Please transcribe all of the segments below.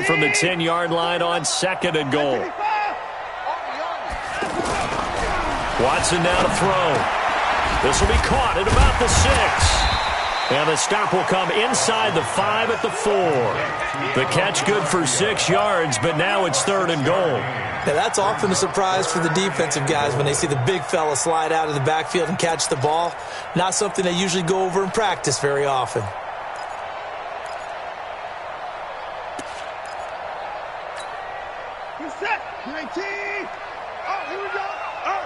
from the 10-yard line on 2nd and goal. Watson now to throw. This will be caught at about the 6. And the stop will come inside the 5 at the 4. The catch good for 6 yards, but now it's 3rd and goal. Now that's often a surprise for the defensive guys when they see the big fella slide out of the backfield and catch the ball. Not something they usually go over in practice very often. Set. 19. Oh, here we go. Oh.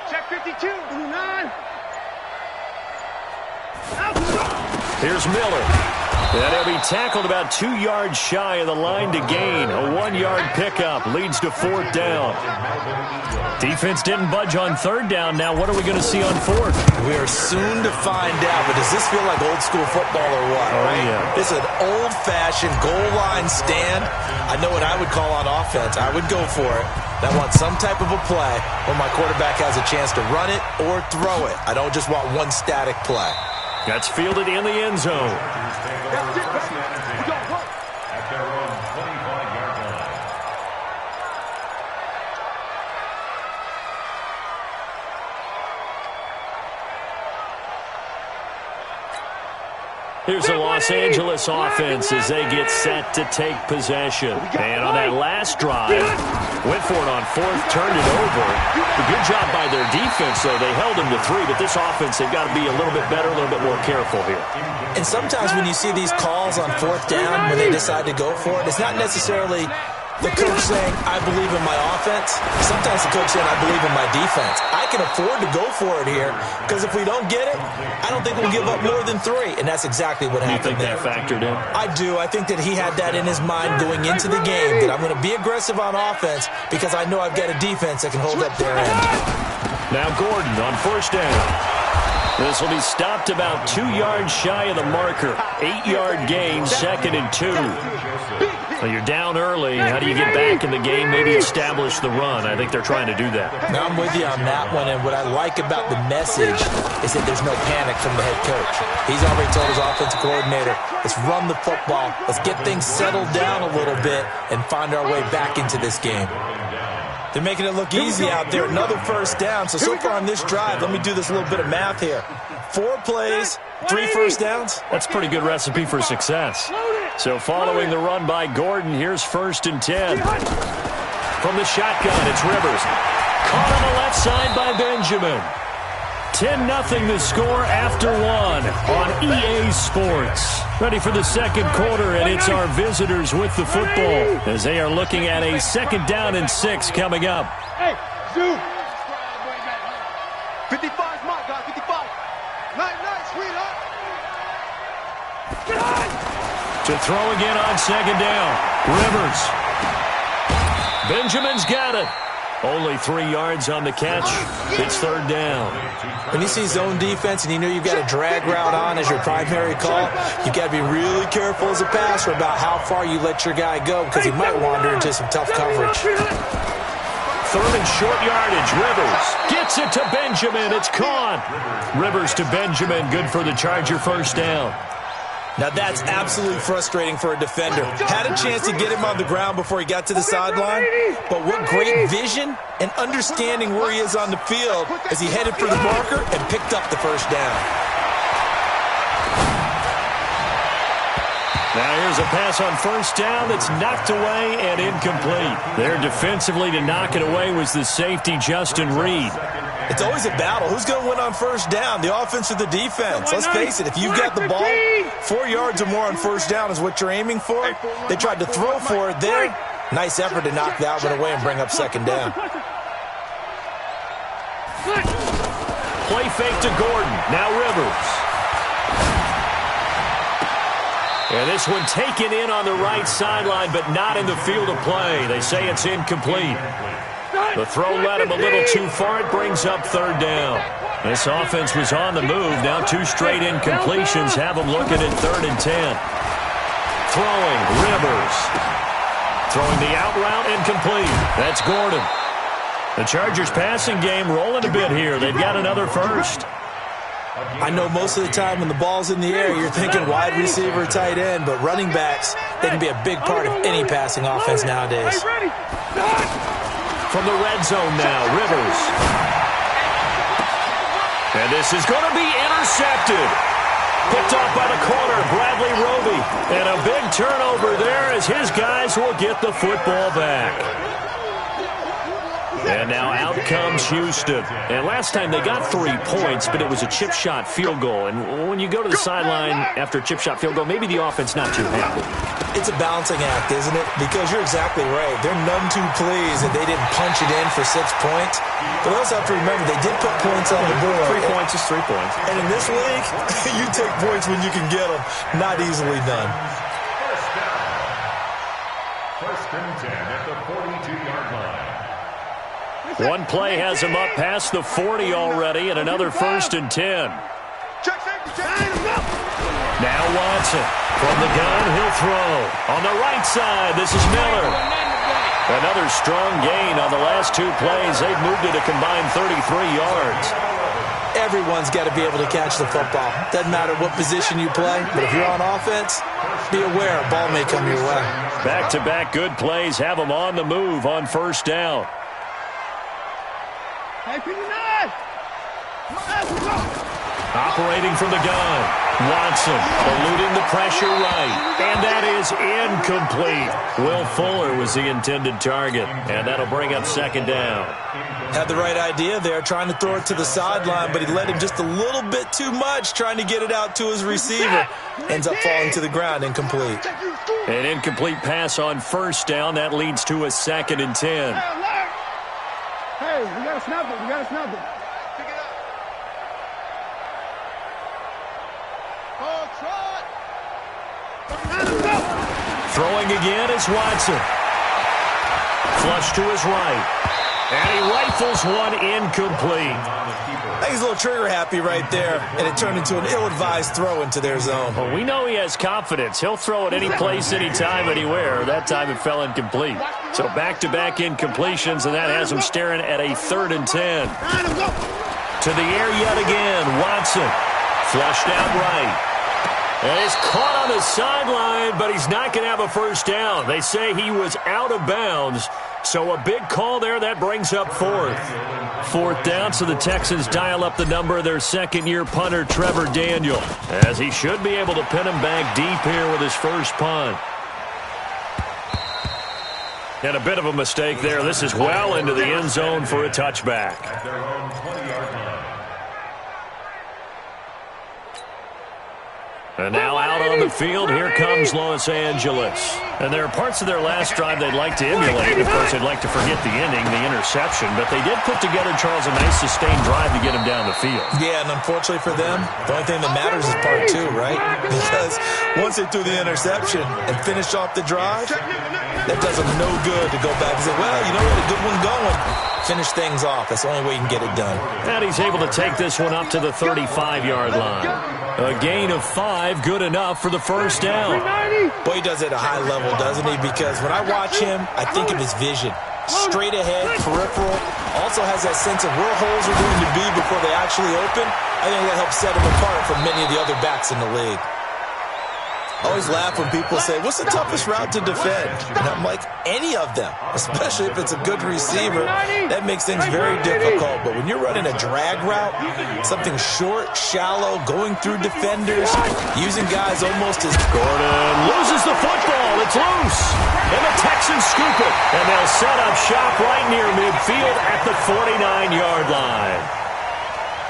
Check 52. 9. Here's Miller. And he'll be tackled about 2 yards shy of the line to gain. A 1-yard pickup leads to 4th down. Defense didn't budge on 3rd down. Now what are we going to see on 4th? We are soon to find out, but does this feel like old school football or what? Oh, right? yeah. It's an old-fashioned goal line stand. I know what I would call on offense. I would go for it. I want some type of a play where my quarterback has a chance to run it or throw it. I don't just want one static play. That's fielded in the end zone. Here's the Los Angeles offense as they get set to take possession. And on that last drive, went for it on 4th, turned it over. A good job by their defense, though. They held them to 3, but this offense, they've got to be a little bit better, a little bit more careful here. And sometimes when you see these calls on 4th down, when they decide to go for it, it's not necessarily the coach saying, I believe in my offense. Sometimes the coach saying, I believe in my defense. I can afford to go for it here because if we don't get it, I don't think we'll give up more than 3. And that's exactly what happened there. You think that factored in? I do. I think that he had that in his mind going into the game, that I'm going to be aggressive on offense because I know I've got a defense that can hold up their end. Now Gordon on 1st down. This will be stopped about 2 yards shy of the marker. 8-yard gain, 2nd and 2. Well, you're down early. How do you get back in the game, maybe establish the run? I think they're trying to do that. Now, I'm with you on that one, and what I like about the message is that there's no panic from the head coach. He's already told his offensive coordinator, let's run the football, let's get things settled down a little bit and find our way back into this game. They're making it look easy out there. Another 1st down. So far on this drive, let me do this little bit of math here. 4 plays, 3 first downs. That's a pretty good recipe for success. So following the run by Gordon, here's 1st and 10. From the shotgun, it's Rivers. Caught on the left side by Benjamin. 10-0 the score after 1 on EA Sports. Ready for the 2nd quarter, and it's our visitors with the football as they are looking at a 2nd down and 6 coming up. Hey, shoot. 55's my guy, 55. Nice, sweetheart. To throw again on 2nd down. Rivers. Benjamin's got it. Only 3 yards on the catch. It's 3rd down. When you see zone defense and you know you've got a drag route on as your primary call, you've got to be really careful as a passer about how far you let your guy go because he might wander into some tough coverage. 3rd and short yardage. Rivers gets it to Benjamin. It's caught. Rivers to Benjamin. Good for the Charger 1st down. Now that's absolutely frustrating for a defender. Had a chance to get him on the ground before he got to the sideline, but what great vision and understanding where he is on the field as he headed for the marker and picked up the 1st down. Now here's a pass on 1st down that's knocked away and incomplete. There defensively to knock it away was the safety, Justin Reed. It's always a battle. Who's going to win on 1st down, the offense or the defense? Let's face it, if you've got the ball, 4 yards or more on 1st down is what you're aiming for. They tried to throw for it there. Nice effort to knock that one away and bring up 2nd down. Play fake to Gordon. Now Rivers. And this one taken in on the right sideline, but not in the field of play. They say it's incomplete. The throw led him a little too far. It brings up 3rd down. This offense was on the move. Now 2 straight incompletions have them looking at 3rd and 10. Throwing, Rivers. Throwing the out route, incomplete. That's Gordon. The Chargers passing game rolling a bit here. They've got another 1st. I know most of the time when the ball's in the air, you're thinking wide receiver, tight end, but running backs, they can be a big part of any passing offense nowadays. From the red zone now, Rivers. And this is going to be intercepted. Picked off by the corner, Bradley Roby. And a big turnover there as his guys will get the football back. And now out comes Houston. And last time they got 3 points, but it was a chip shot field goal. And when you go to the sideline after a chip shot field goal, maybe the offense not too happy. It's a balancing act, isn't it? Because you're exactly right. They're none too pleased that they didn't punch it in for 6 points. But also have to remember, they did put points on the board. 3 points is 3 points. And in this league, you take points when you can get them. Not easily done. First and 10 at the 42-yard line. One play has him up past the 40 already, and another 1st and 10. Now Watson. From the gun, he'll throw. On the right side, this is Miller. Another strong gain on the last 2 plays. They've moved it a combined 33 yards. Everyone's got to be able to catch the football. Doesn't matter what position you play, but if you're on offense, be aware a ball may come your way. Back-to-back good plays have them on the move on 1st down. Operating from the gun. Watson eluding the pressure right. And that is incomplete. Will Fuller was the intended target. And that'll bring up 2nd down. Had the right idea there, trying to throw it to the sideline, but he led him just a little bit too much, trying to get it out to his receiver. Ends up falling to the ground, incomplete. An incomplete pass on 1st down. That leads to a 2nd and 10. Hey, we got to snap it. We got to snap it. Pick it up. Throwing again is Watson. Flush to his right. And he rifles one incomplete. I think he's a little trigger happy right there, and it turned into an ill-advised throw into their zone. Well, we know he has confidence. He'll throw it any place, anytime, anywhere. That time it fell incomplete. So back-to-back incompletions, and that has him staring at a 3rd and 10. To the air yet again, Watson. Flushed out right. And he's caught on the sideline, but he's not going to have a 1st down. They say he was out of bounds. So a big call there. That brings up 4th. 4th down, so the Texans dial up the number of their 2nd-year punter, Trevor Daniel, as he should be able to pin him back deep here with his first punt. And a bit of a mistake there. This is well into the end zone for a touchback. And now out on the field, here comes Los Angeles. And there are parts of their last drive they'd like to emulate. Of course, they'd like to forget the inning, the interception. But they did put together, Charles, a nice sustained drive to get him down the field. Yeah, and unfortunately for them, the only thing that matters is part 2, right? Because once they threw the interception and finished off the drive, that does them no good to go back and say, well, you know, we had a good one going. Finish things off. That's the only way you can get it done. And he's able to take this one up to the 35-yard line. A gain of 5, good enough for the 1st down. Boy, he does it at a high level, doesn't he? Because when I watch him, I think of his vision. Straight ahead, peripheral. Also has that sense of where holes are going to be before they actually open. I think that helps set him apart from many of the other backs in the league. I always laugh when people say, what's the toughest route to defend? And I'm like, any of them, especially if it's a good receiver. That makes things very difficult. But when you're running a drag route, something short, shallow, going through defenders, using guys almost as... Gordon loses the football. It's loose. And the Texans scoop it. And they'll set up shop right near midfield at the 49-yard line.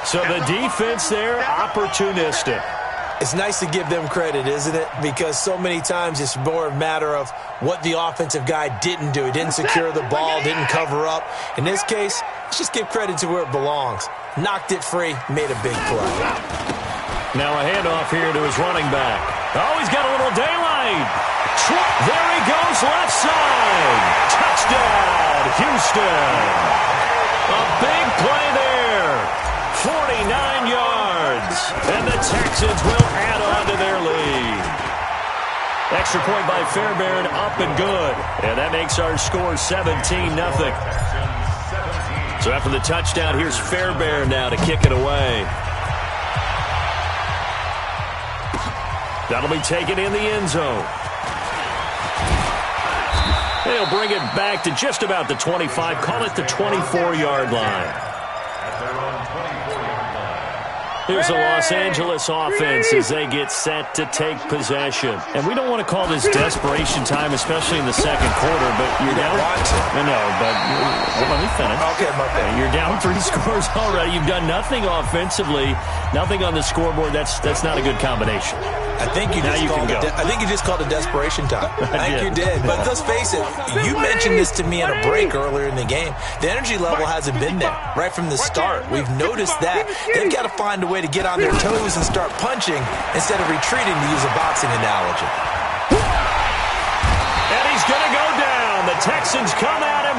So the defense there, opportunistic. It's nice to give them credit, isn't it? Because so many times it's more a matter of what the offensive guy didn't do. He didn't secure the ball, didn't cover up. In this case, let's just give credit to where it belongs. Knocked it free, made a big play. Now a handoff here to his running back. Oh, he's got a little daylight. There he goes, left side. Touchdown, Houston. A big play there. 49 yards. And the Texans will add on to their lead. Extra point by Fairbairn, up and good. And that makes our score 17-0. So after the touchdown, here's Fairbairn now to kick it away. That'll be taken in the end zone. They'll bring it back to just about the 25. Call it the 24-yard line. Here's the Los Angeles offense as they get set to take possession. And we don't want to call this desperation time, especially in the second quarter, but you're down. I know, but let me finish. Okay, my bad. You're down 3 scores already. You've done nothing offensively, nothing on the scoreboard. That's not a good combination. I think you just called it desperation time. I think you did. But let's face it, you mentioned this to me in a break earlier in the game. The energy level hasn't been there right from the start. We've noticed that. They've got to find a way to get on their toes and start punching instead of retreating, to use a boxing analogy. And he's going to go down. The Texans come at him,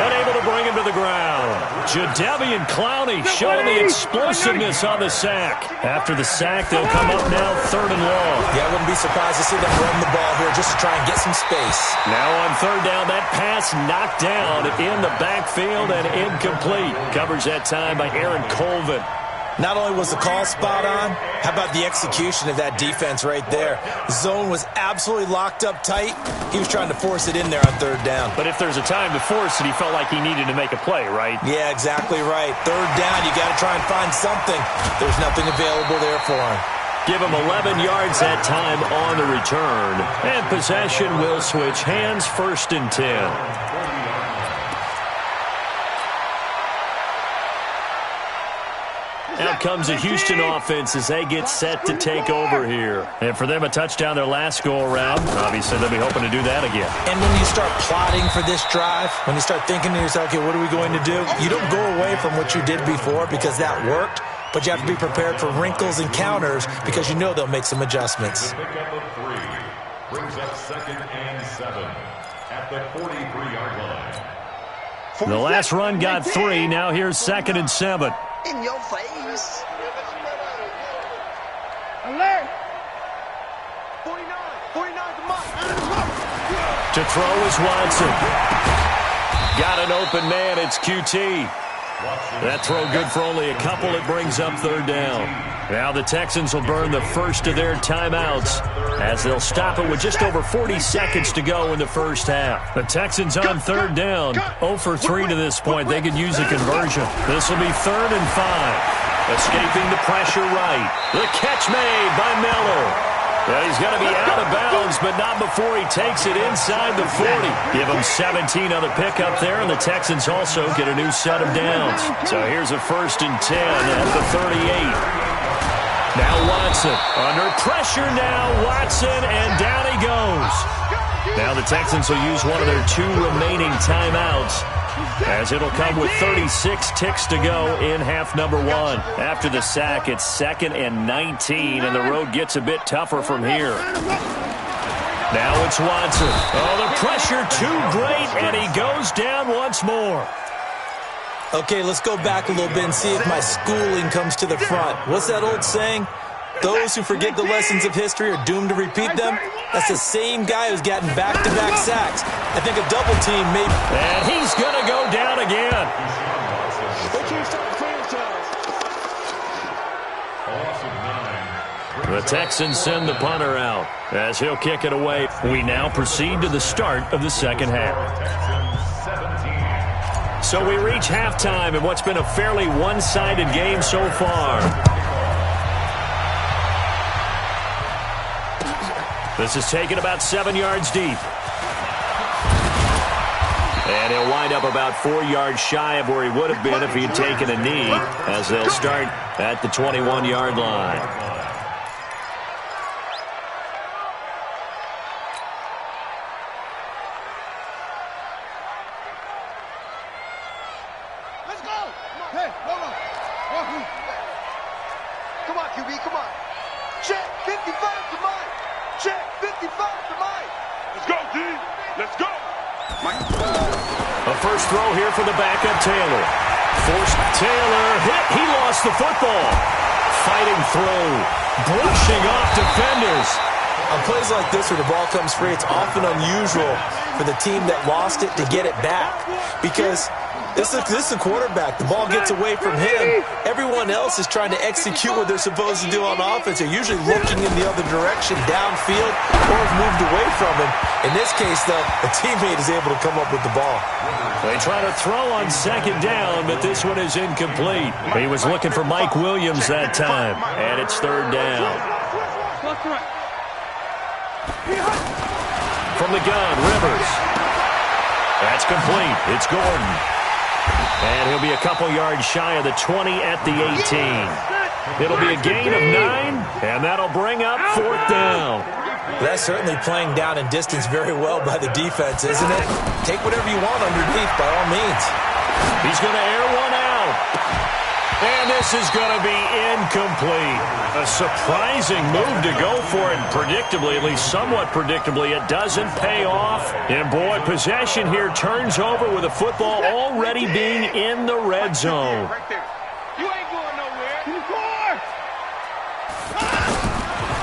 unable to bring him to the ground. Jadeveon Clowney showing the explosiveness on the sack. After the sack, they'll come up now 3rd and long. Yeah, I wouldn't be surprised to see them run the ball here just to try and get some space. Now on 3rd down, that pass knocked down in the backfield and incomplete. Covers that time by Aaron Colvin. Not only was the call spot on, how about the execution of that defense right there? Zone was absolutely locked up tight. He was trying to force it in there on 3rd down. But if there's a time to force it, he felt like he needed to make a play, right? Yeah, exactly right. 3rd down, you got to try and find something. There's nothing available there for him. Give him 11 yards that time on the return. And possession will switch hands, 1st and 10. Out comes the Houston offense as they get set to take over here. And for them, a touchdown their last go-around. Obviously, they'll be hoping to do that again. And when you start plotting for this drive, when you start thinking to yourself, okay, what are we going to do? You don't go away from what you did before because that worked, but you have to be prepared for wrinkles and counters because you know they'll make some adjustments. Pick up of 3. Brings up 2nd and 7 at the 43-yard line. The last run got 3. Now here's 2nd and 7. In your face. Alert. 49 to Mike. To throw is Watson. Got an open man. It's QT. That throw good for only a couple. It brings up 3rd down. Now the Texans will burn the first of their timeouts as they'll stop it with just over 40 seconds to go in the first half. The Texans on 3rd down. 0 for 3 to this point. They could use a conversion. This will be 3rd and 5. Escaping the pressure right. The catch made by Miller. Yeah, he's going to be out of bounds, but not before he takes it inside the 40. Give him 17 on the pickup there, and the Texans also get a new set of downs. So here's a 1st and 10 at the 38. Now Watson. Under pressure now, Watson, and down he goes. Now the Texans will use one of their 2 remaining timeouts, as it'll come with 36 ticks to go in half number 1. After the sack, it's 2nd and 19, and the road gets a bit tougher from here. Now it's Watson. Oh, the pressure too great, and he goes down once more. Okay, let's go back a little bit and see if my schooling comes to the front. What's that old saying? Those who forget the lessons of history are doomed to repeat them. That's the same guy who's gotten back-to-back sacks. I think a double team may... And he's going to go down again. The Texans send the punter out as he'll kick it away. We now proceed to the start of the second half. So we reach halftime in what's been a fairly one-sided game so far. This is taken about 7 yards deep. And he'll wind up about 4 yards shy of where he would have been if he had taken a knee, as they'll start at the 21-yard line. Come on, QB, come on. Check 55 to Mike. Check 55 to Mike. Let's go, D. Let's go. A first throw here for the backup, Taylor. Forced Taylor hit. He lost the football. Fighting through. Brushing off defenders. On plays like this where the ball comes free, it's often unusual for the team that lost it to get it back, because This is a quarterback. The ball gets away from him. Everyone else is trying to execute what they're supposed to do on offense. They're usually looking in the other direction, downfield, or have moved away from him. In this case, though, a teammate is able to come up with the ball. They try to throw on second down, but this one is incomplete. He was looking for Mike Williams that time, and it's third down. From the gun, Rivers. That's complete. It's Gordon. And he'll be a couple yards shy of the 20 at the 18. It'll be a gain of 9, and that'll bring up fourth down. That's certainly playing down in distance very well by the defense, isn't it? Take whatever you want underneath by all means. He's going to air one out. And this is going to be incomplete. A surprising move to go for it. Predictably, at least somewhat predictably, it doesn't pay off. And boy, possession here turns over with the football already being in the red zone. You ain't going nowhere.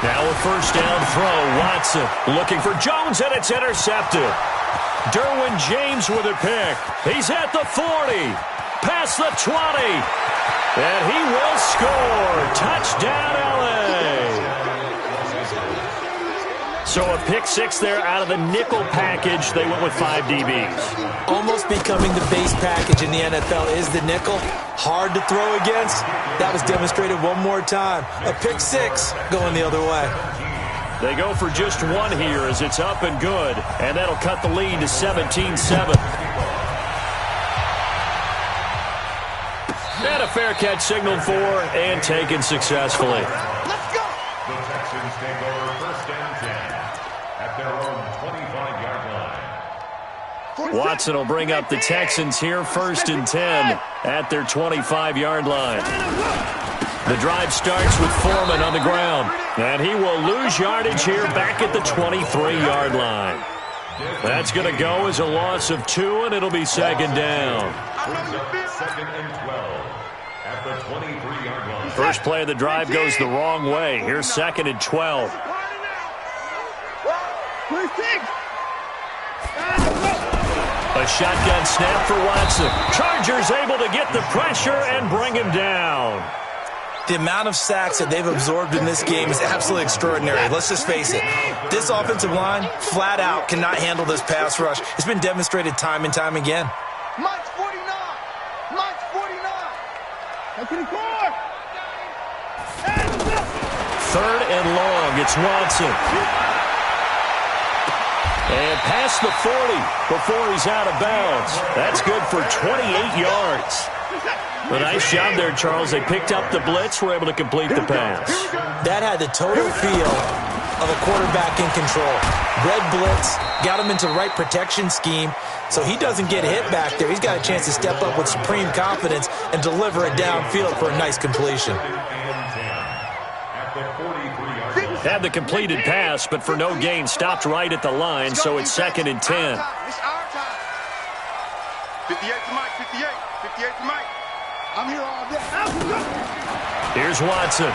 Now a first down throw. Watson looking for Jones, and it's intercepted. Derwin James with a pick. He's at the 40. Past the 20. And he will score. Touchdown, L.A. So a pick six there out of the nickel package. They went with 5 DBs. Almost becoming the base package in the NFL is the nickel. Hard to throw against. That was demonstrated one more time. A pick six going the other way. They go for just one here as it's up and good. And that'll cut the lead to 17-7. And a fair catch signaled for and taken successfully. Let's go. The Texans take over first and 10 at their own 25-yard line. Watson will bring up the Texans here first and 10 at their 25-yard line. The drive starts with Foreman on the ground, and he will lose yardage here back at the 23-yard line. That's going to go as a loss of 2, and it'll be second down. Second and 12 at the 23-yard line. First play of the drive goes the wrong way. Here's second and 12. A shotgun snap for Watson. Chargers able to get the pressure and bring him down. The amount of sacks that they've absorbed in this game is absolutely extraordinary. Let's just face it. This offensive line, flat out, cannot handle this pass rush. It's been demonstrated time and time again. Mike's 49. Mike's 49. Third and long. It's Watson. And past the 40 before he's out of bounds. That's good for 28 yards. A nice job there, Charles. They picked up the blitz, were able to complete the pass. That had the total feel of a quarterback in control. Red blitz, got him into the right protection scheme, so he doesn't get hit back there. He's got a chance to step up with supreme confidence and deliver it downfield for a nice completion. Had the completed pass, but for no gain, stopped right at the line, so it's second and 10. It's our time. 58 to Mike, 58. 58 to Mike. I'm here all day. Here's Watson.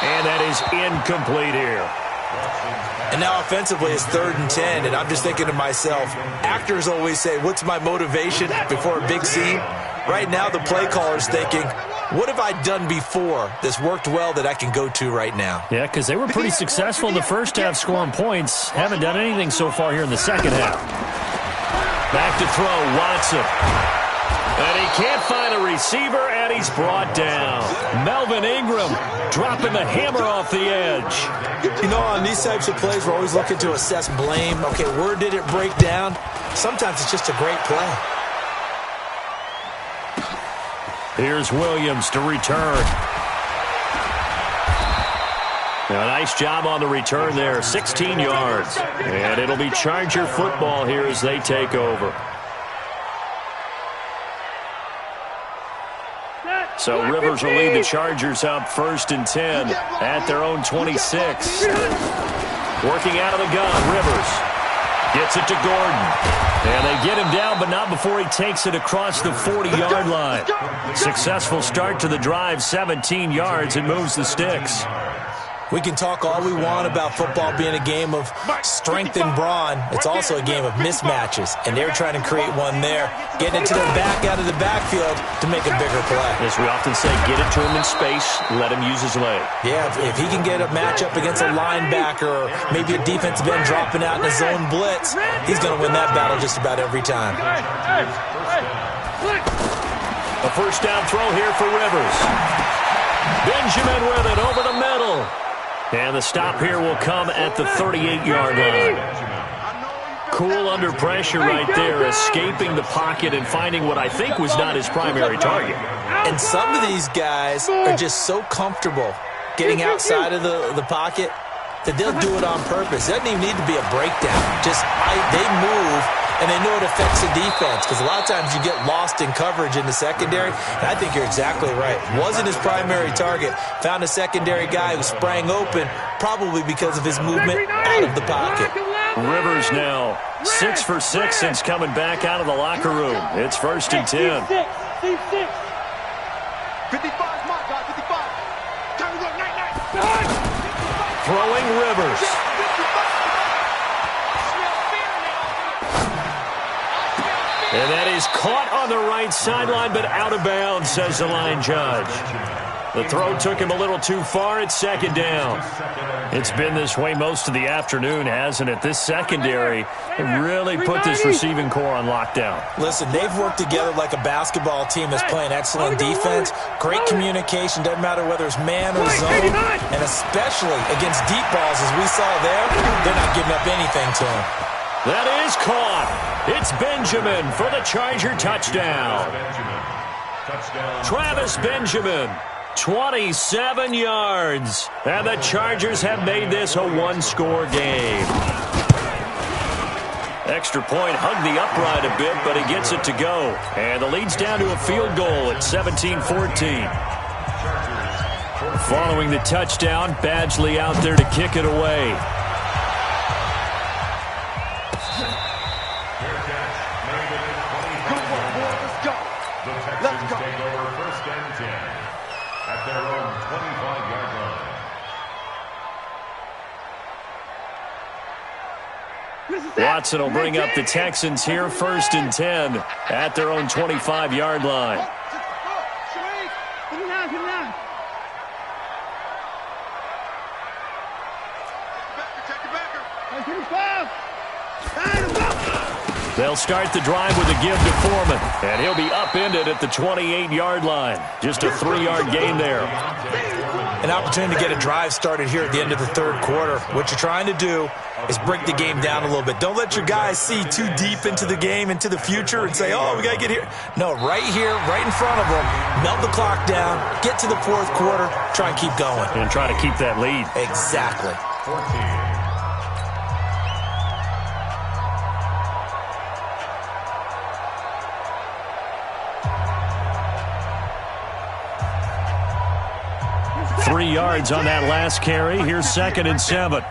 And that is incomplete here. And now offensively it's third and 10, and I'm just thinking to myself, actors always say, what's my motivation before a big scene? Right now the play caller's thinking, what have I done before that's worked well that I can go to right now? Yeah, because they were pretty successful in the first half scoring points. Haven't done anything so far here in the second half. Back to throw, Watson. And he can't find a receiver, and he's brought down. Melvin Ingram dropping the hammer off the edge. You know, on these types of plays, we're always looking to assess blame. Okay, where did it break down? Sometimes it's just a great play. Here's Williams to return. A nice job on the return there, 16 yards. And it'll be Charger football here as they take over. So Rivers will lead the Chargers up first and 10 at their own 26. Working out of the gun, Rivers gets it to Gordon. And they get him down, but not before he takes it across the 40-yard line. Successful start to the drive, 17 yards, and moves the sticks. We can talk all we want about football being a game of strength and brawn. It's also a game of mismatches, and they're trying to create one there, getting it to their back out of the backfield to make a bigger play. As we often say, get it to him in space, let him use his leg. Yeah, if he can get a matchup against a linebacker or maybe a defensive end dropping out in a zone blitz, he's going to win that battle just about every time. A first down throw here for Rivers. Benjamin with it over the middle. And the stop here will come at the 38-yard line. Cool under pressure right there, escaping the pocket and finding what I think was not his primary target. And some of these guys are just so comfortable getting outside of the pocket that they'll do it on purpose. It doesn't even need to be a breakdown. Just they move, and they know it affects the defense, because a lot of times you get lost in coverage in the secondary, and I think you're exactly right. Wasn't his primary target. Found a secondary guy who sprang open, probably because of his movement out of the pocket. Rivers now 6 for 6 since coming back out of the locker room. It's first and 10. 55, my God, 55. Time to go, night. Throwing Rivers. And that is caught on the right sideline, but out of bounds, says the line judge. The throw took him a little too far. It's second down. It's been this way most of the afternoon, hasn't it? This secondary really put this receiving core on lockdown. Listen, they've worked together like a basketball team that's playing excellent defense. Great communication. Doesn't matter whether it's man or zone. And especially against deep balls, as we saw there, they're not giving up anything to him. That is caught. It's Benjamin for the Charger touchdown. Travis Benjamin, 27 yards. And the Chargers have made this a one-score game. Extra point hugged the upright a bit, but he gets it to go. And the lead's down to a field goal at 17-14. Following the touchdown, Badgley out there to kick it away. Let's go. Take over first and 10 at their own 25-yard line. Watson will bring up the Texans here first and 10 at their own 25-yard line. They'll start the drive with a give to Foreman, and he'll be upended at the 28-yard line. Just a 3-yard gain there. An opportunity to get a drive started here at the end of the third quarter. What you're trying to do is break the game down a little bit. Don't let your guys see too deep into the game, into the future, and say, oh, we got to get here. No, right here, right in front of them, melt the clock down, get to the fourth quarter, try and keep going. And try to keep that lead. Exactly. 14. 3 yards on that last carry. Here's second and 7.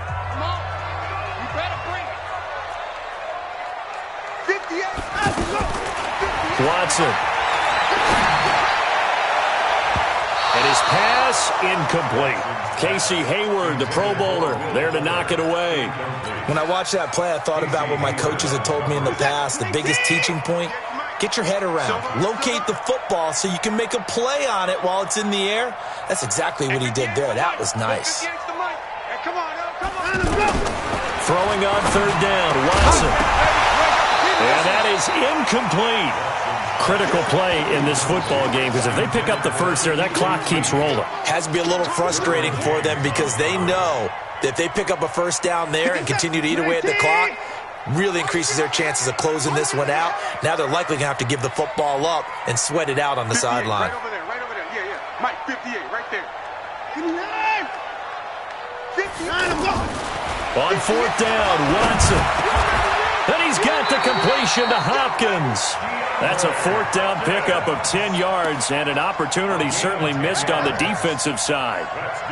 Watson. And his pass incomplete. Casey Hayward, the Pro Bowler, there to knock it away. When I watched that play, I thought about what my coaches had told me in the past. The biggest teaching point, get your head around. Locate the football so you can make a play on it while it's in the air. That's exactly what he did there. That was nice. Throwing on third down, Watson. And that is incomplete. Critical play in this football game, because if they pick up the first there, that clock keeps rolling. Has to be a little frustrating for them, because they know that if they pick up a first down there and continue to eat away at the clock, really increases their chances of closing this one out. Now they're likely going to have to give the football up and sweat it out on the sideline. Right over there, right over there. Yeah, yeah. Mike, 58, right there. 59. On fourth down, Watson. And he's got the completion to Hopkins. That's a fourth down pickup of 10 yards, and an opportunity certainly missed on the defensive side.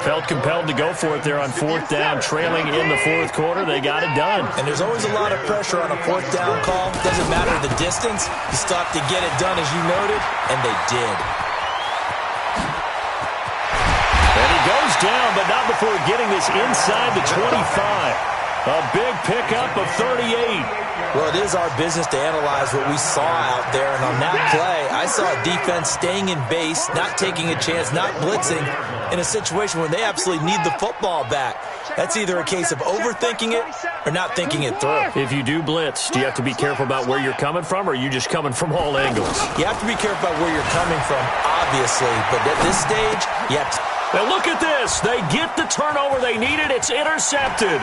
Felt compelled to go for it there on fourth down, trailing in the fourth quarter. They got it done. And there's always a lot of pressure on a fourth down call. Doesn't matter the distance. You still have to get it done, as you noted, and they did. And he goes down, but not out before getting this inside the 25. A big pickup of 38. Well, it is our business to analyze what we saw out there, and on that play, I saw a defense staying in base, not taking a chance, not blitzing, in a situation where they absolutely need the football back. That's either a case of overthinking it or not thinking it through. If you do blitz, do you have to be careful about where you're coming from, or are you just coming from all angles? You have to be careful about where you're coming from, obviously, but at this stage, you have to. Now look at this. They get the turnover they needed. It's intercepted.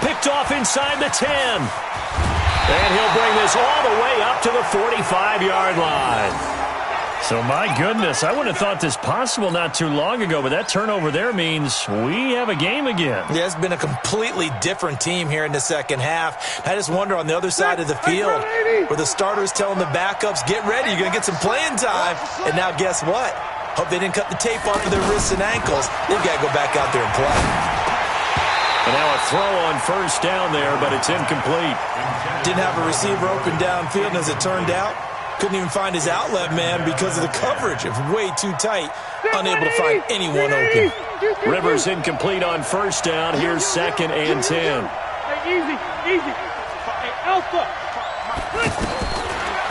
Picked off inside the 10. And he'll bring this all the way up to the 45-yard line. So, my goodness, I wouldn't have thought this possible not too long ago, but that turnover there means we have a game again. Yeah, it's been a completely different team here in the second half. I just wonder on the other side of the field where the starters telling the backups, get ready, you're going to get some playing time. And now guess what? Hope they didn't cut the tape off of their wrists and ankles. They've got to go back out there and play. And now a throw on first down there, but it's incomplete. Didn't have a receiver open downfield, and as it turned out, couldn't even find his outlet man because of the coverage. It was way too tight, unable to find anyone open. Rivers incomplete on first down. Here's 2nd and 10. Hey, easy. Hey, Alpha.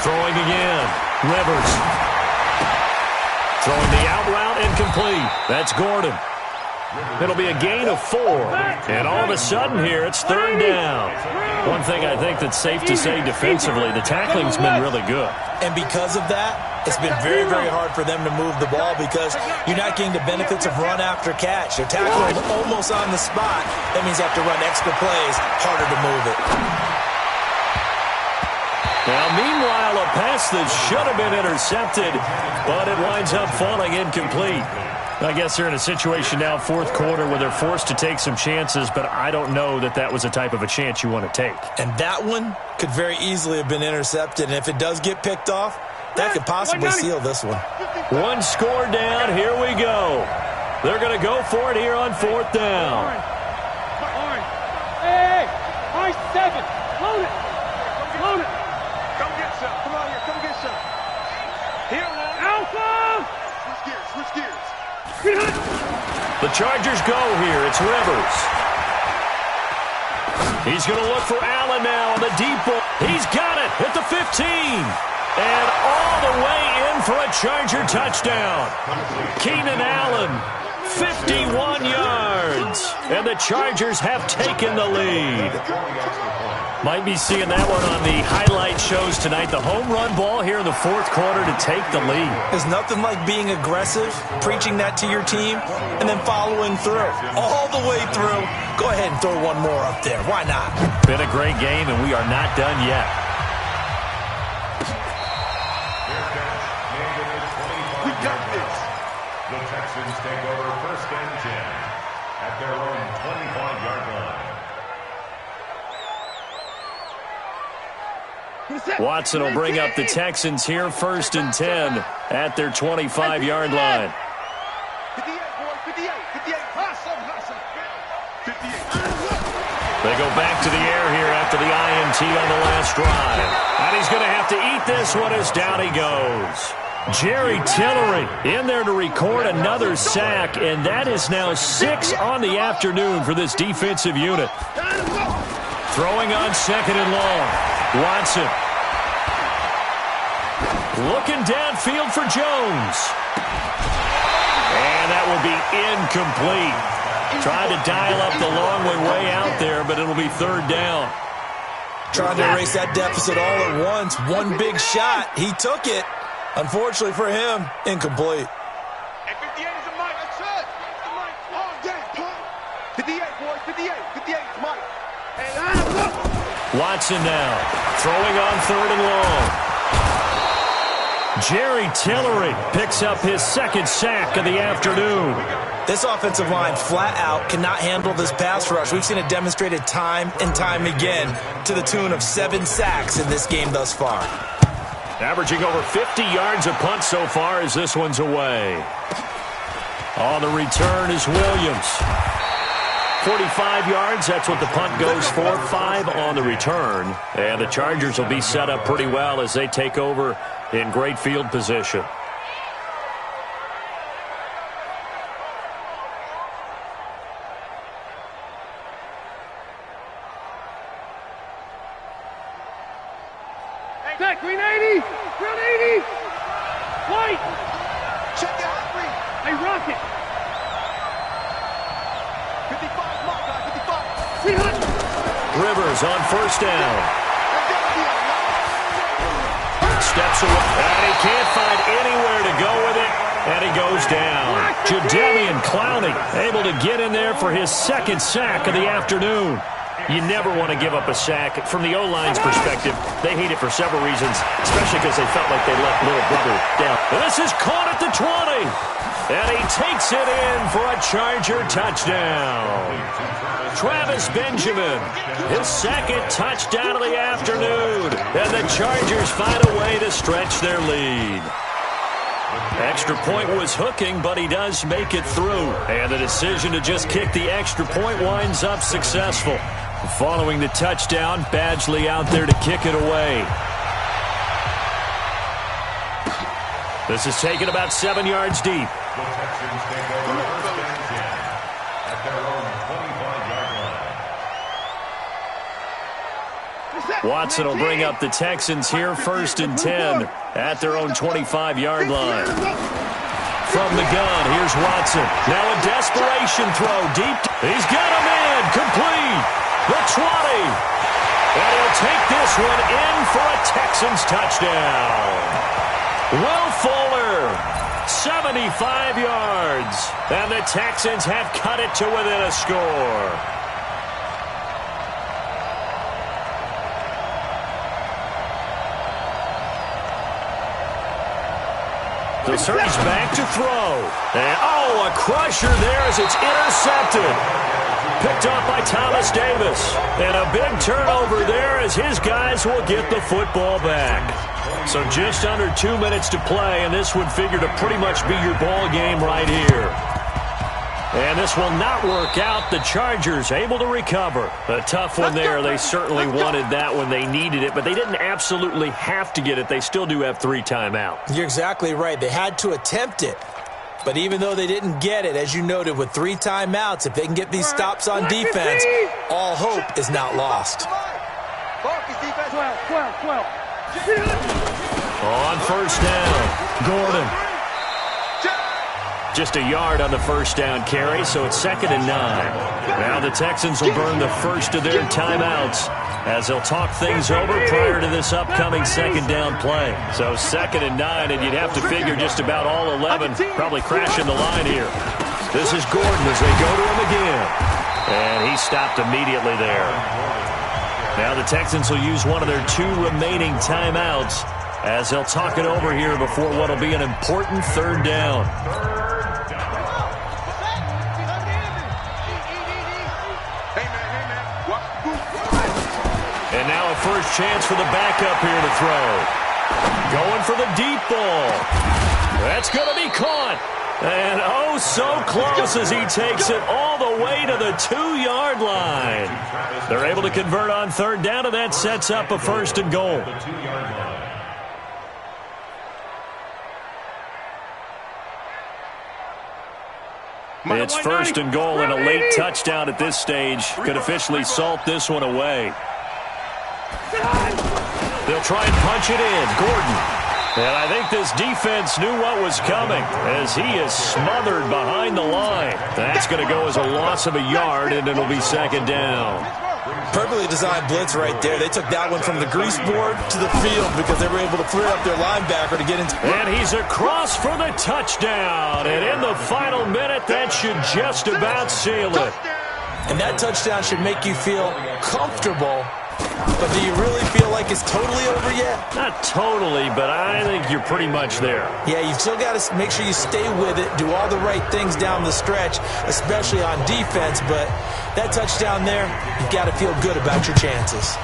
Throwing again. Rivers. Throwing the out route incomplete. That's Gordon. It'll be a gain of 4. And all of a sudden here, it's 3rd down. One thing I think that's safe to say defensively, the tackling's been really good. And because of that, it's been very, very hard for them to move the ball because you're not getting the benefits of run after catch. They're tackling almost on the spot. That means you have to run extra plays, harder to move it. Now, meanwhile, a pass that should have been intercepted, but it winds up falling incomplete. I guess they're in a situation now, 4th quarter, where they're forced to take some chances, but I don't know that that was the type of a chance you want to take. And that one could very easily have been intercepted, and if it does get picked off, that could possibly seal this one. One score down, here we go. They're going to go for it here on 4th down. Hey, orange 7, load it. Come get some. Come on here, come get some. Here now. Alpha. Switch gears. The Chargers go here. It's Rivers. He's going to look for Allen now on the deep ball. He's got it at the 15. And all the way in for a Charger touchdown. Keenan Allen, 51 yards. And the Chargers have taken the lead. Might be seeing that one on the highlight shows tonight. The home run ball here in the 4th quarter to take the lead. There's nothing like being aggressive, preaching that to your team, and then following through. All the way through. Go ahead and throw one more up there. Why not? Been a great game, and we are not done yet. We got this. The Texans take over 1st and 10 at their own 25-yard line. Watson will bring up the Texans here, 1st and 10 at their 25-yard line. 58, boy, 58. They go back to the air here after the INT on the last drive. And he's going to have to eat this one as down he goes. Jerry Tillery in there to record another sack, and that is now 6 on the afternoon for this defensive unit. Throwing on 2nd and long. Watson. Looking downfield for Jones. And that will be incomplete. Trying to dial up the long way out there, but it'll be 3rd down. Trying to erase that deficit all at once. One big shot. He took it. Unfortunately for him, incomplete. And 58 is a Mike. That's it. The Mike. All day, pump. 58, boys. 58. 58 is Mike. Watson now. Throwing on 3rd and long. Jerry Tillery picks up his 2nd sack of the afternoon. This offensive line flat out cannot handle this pass rush. We've seen it demonstrated time and time again to the tune of 7 sacks in this game thus far. Averaging over 50 yards a punt so far as this one's away. On the return is Williams. 45 yards, that's what the punt goes for. 5 on the return. And the Chargers will be set up pretty well as they take over in great field position. Back, green 80. Ground 80. White. Check it out, Green. Hey, Rocket. 55, mark, guy, 55. See hot. Rivers on first down. Steps away, and he can't find anywhere to go with it, and he goes down. Jadeveon Clowney able to get in there for his second sack of the afternoon. You never want to give up a sack. From the O-line's perspective, they hate it for several reasons, especially because they felt like they let little brother down. This is caught at the 20, and he takes it in for a Charger touchdown. Travis Benjamin, his second touchdown of the afternoon, and the Chargers find a way to stretch their lead. Extra point was hooking, but he does make it through, and the decision to just kick the extra point winds up successful. Following the touchdown, Badgley out there to kick it away. This is taken about 7 yards deep. The Texans take over first and 10 at their own 25-yard line. Watson will bring up the Texans here, first and 10 at their own 25-yard line. From the gun, here's Watson. Now a desperation throw deep. He's got him in, complete. The 20. And he'll take this one in for a Texans touchdown. Will Fuller, 75 yards. And the Texans have cut it to within a score. The Surge's back to throw. And, a crusher there as it's intercepted. Picked up by Thomas Davis. And a big turnover there as his guys will get the football back. So just under 2 minutes to play, and this would figure to pretty much be your ball game right here. And this will not work out. The Chargers able to recover. A tough one there. They certainly wanted that when they needed it, but they didn't absolutely have to get it. They still do have 3 timeouts. You're exactly right. They had to attempt it. But even though they didn't get it, as you noted, with 3 timeouts, if they can get these stops on defense, all hope is not lost. 12. On first down, Gordon. Just a yard on the first down carry, so it's 2nd and 9. Now the Texans will burn the first of their timeouts as they'll talk things over prior to this upcoming 2nd down play. So 2nd and 9, and you'd have to figure just about all 11 probably crashing the line here. This is Gordon as they go to him again. And he stopped immediately there. Now the Texans will use one of their 2 remaining timeouts as they'll talk it over here before what will be an important 3rd down. And now a first chance for the backup here to throw. Going for the deep ball. That's going to be caught. And oh, so close as he takes it all the way to the 2-yard line. They're able to convert on 3rd down, and that sets up a 1st and goal. It's 1st and goal, and a late touchdown at this stage could officially salt this one away. They'll try and punch it in. Gordon. And I think this defense knew what was coming as he is smothered behind the line. That's going to go as a loss of a yard, and it'll be 2nd down. Perfectly designed blitz right there. They took that one from the grease board to the field because they were able to clear up their linebacker to get into. And he's across for the touchdown. And in the final minute, that should just about seal it. And that touchdown should make you feel comfortable. But do you really feel like it's totally over yet? Not totally, but I think you're pretty much there. Yeah, you've still got to make sure you stay with it, do all the right things down the stretch, especially on defense. But that touchdown there, you've got to feel good about your chances.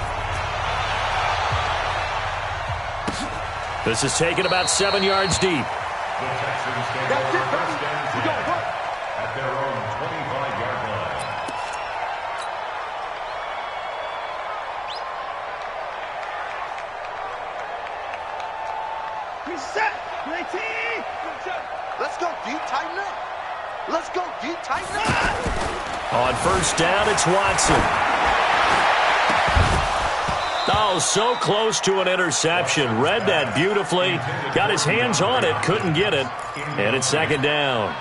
This is taken about 7 yards deep. The Texans take over first and 10 at their own 25-yard line. Reset. Play team. Let's go deep, tighten up. Let's go deep, tighten up. On first down, it's Watson. Oh, so close to an interception. Read that beautifully. Got his hands on it, couldn't get it. And it's second down.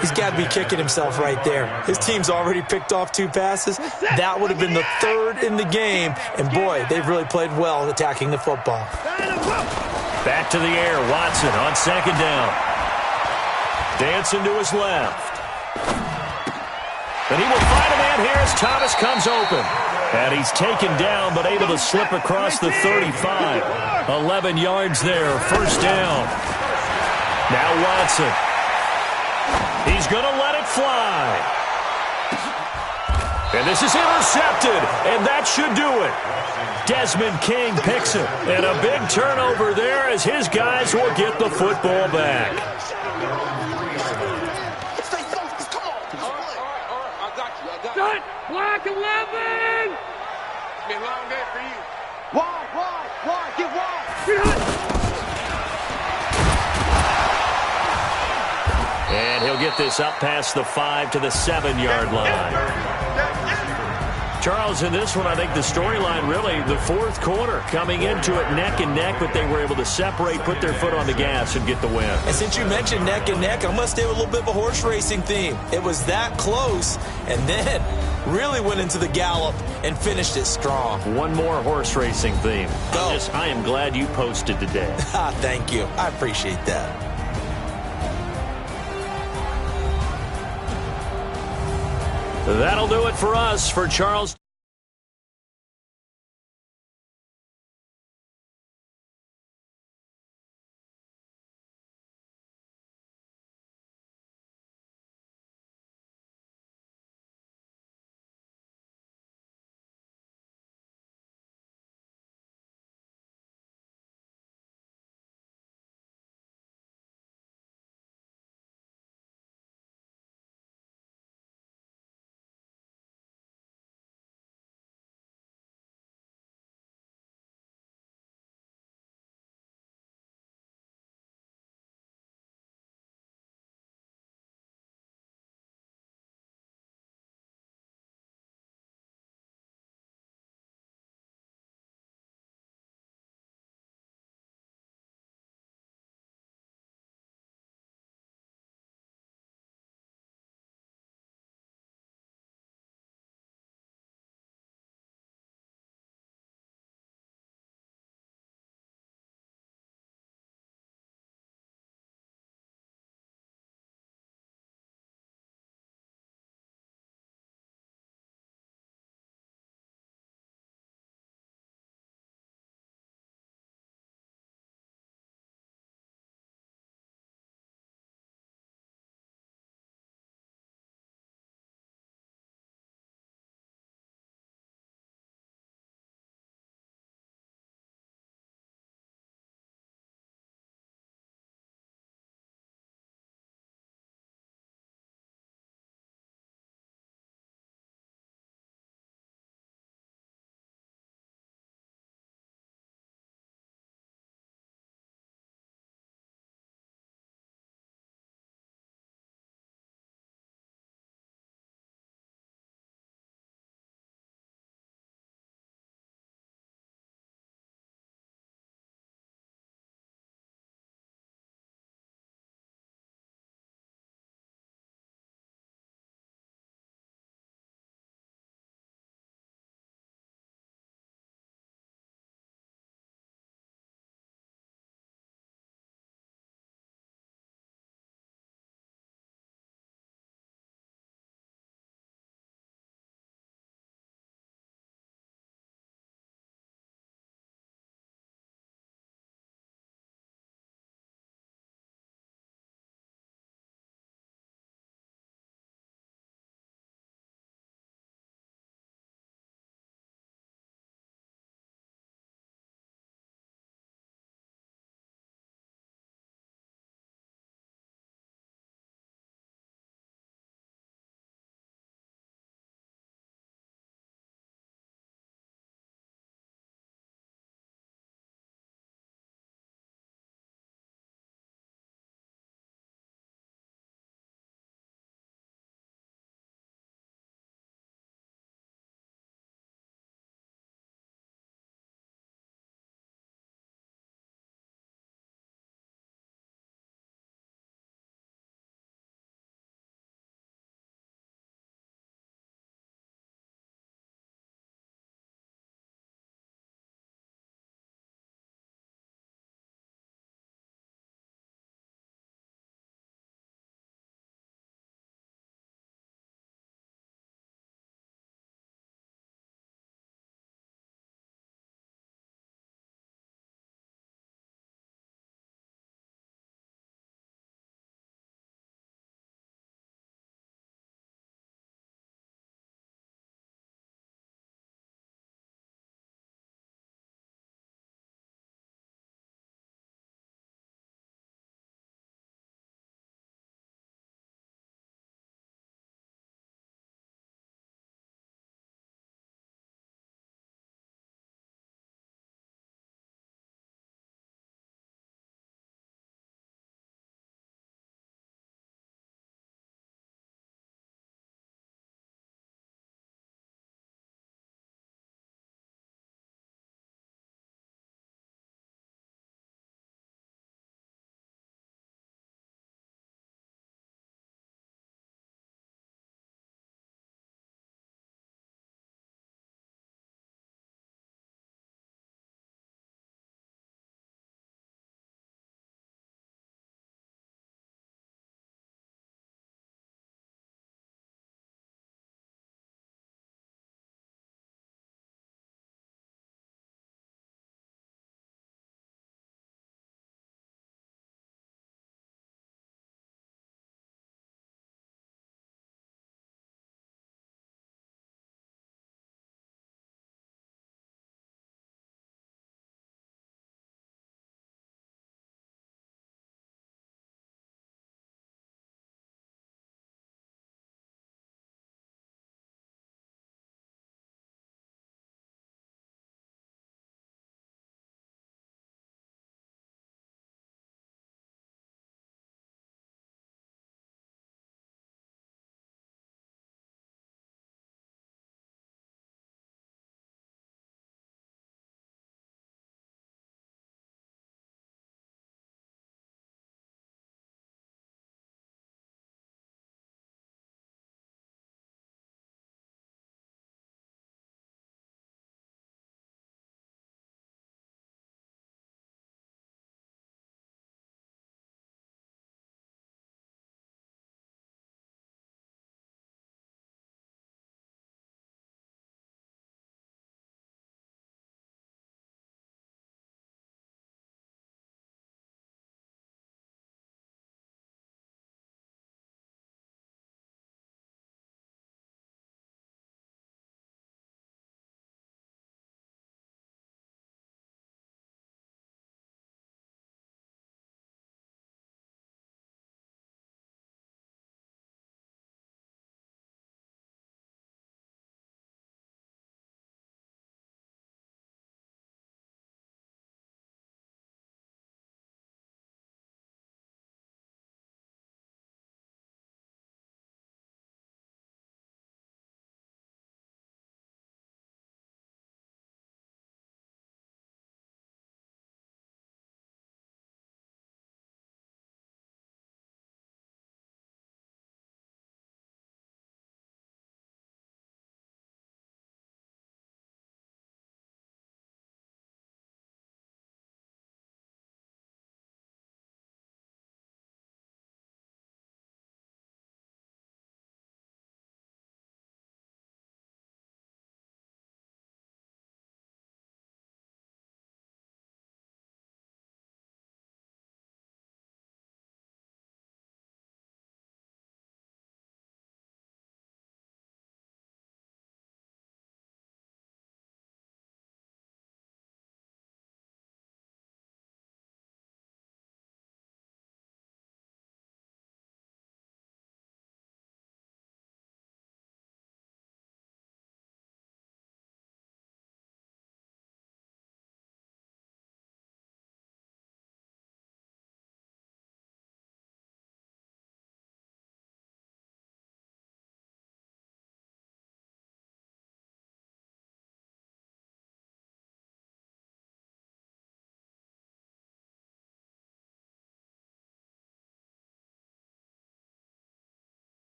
He's got to be kicking himself right there. His team's already picked off 2 passes. That would have been the 3rd in the game. And, boy, they've really played well attacking the football. Back to the air. Watson on second down. Dancing to his left. And he will find a man here as Thomas comes open. And he's taken down but able to slip across the 35. 11 yards there. First down. Now Watson. He's going to let it fly. And this is intercepted, and that should do it. Desmond King picks it, and a big turnover there as his guys will get the football back. Stay focused. Come on. All right. I got you. Shut! Black 11! It's been a long day for you. Wide. Get wide. Get hot! And he'll get this up past the 5 to the 7-yard line. Charles, in this one, I think the storyline really, the fourth quarter, coming into it neck and neck, but they were able to separate, put their foot on the gas, and get the win. And since you mentioned neck and neck, I'm going to stay with a little bit of a horse racing theme. It was that close, and then really went into the gallop and finished it strong. One more horse racing theme. Go. I am glad you posted today. Thank you. I appreciate that. That'll do it for us. For Charles